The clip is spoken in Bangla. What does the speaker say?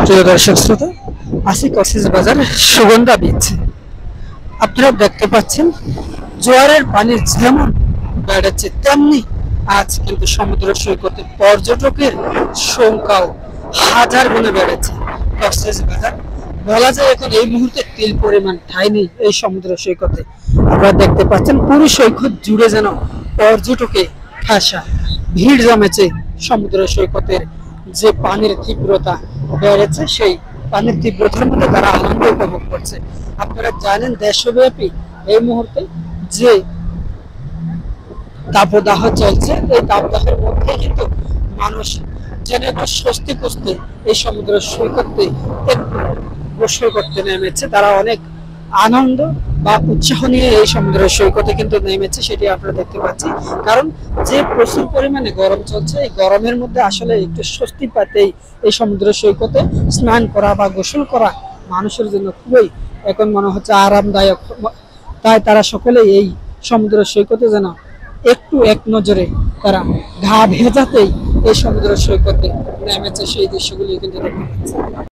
প্রিয় দর্শক শ্রোতা, আছি কক্সবাজার সুগন্ধা বিচ। আপনারা দেখতে পাচ্ছেন জোয়ারের পানি যেমন বেড়েছে, তেমনি আজ কিন্তু সমুদ্র সৈকতে পর্যটকের সংখ্যাও হাজার গুণে বেড়েছে। কক্সবাজার বলা যায় এখন এই মুহূর্তে তিল পরিমাণ ঠাঁই নেই এই সমুদ্র সৈকতে। আপনারা দেখতে পাচ্ছেন পুরো সৈকত জুড়ে যেন পর্যটকে ঠাসা ভিড় জমেছে। সমুদ্র সৈকতের যে পানির তীব্রতা বেড়েছে, সেই পানির তীব্রতার মধ্যে তারা আনন্দ উপভোগ করছে। আপনারা জানেন দেশব্যাপী এই মুহূর্তে যে তাপদাহ চলছে, এই তাপদাহের মধ্যে কিন্তু মানুষ যেন একটু স্বস্তি খুঁজতে এই সমুদ্র সৈকতে একটু গোসল করতে নেমেছে। তারা অনেক আনন্দ বা উৎসাহ নিয়ে এই সমুদ্র সৈকতে কিন্তু নেমেছে, সেটি আপনারা দেখতে পাচ্ছি। কারণ যে প্রচুর পরিমাণে গরম চলছে, এই গরমের মধ্যে আসলে একটু স্বস্তি পাতেই এই সমুদ্র সৈকতে স্নান করা বা গোসল করা মানুষের জন্য খুবই এখন মনে হচ্ছে আরামদায়ক। তাই তারা সকলেই এই সমুদ্র সৈকতে যেন একটু এক নজরে তারা ঘা ভেজাতেই এই সমুদ্র সৈকতে নেমেছে, সেই দৃশ্যগুলি কিন্তু দেখতে পাচ্ছি।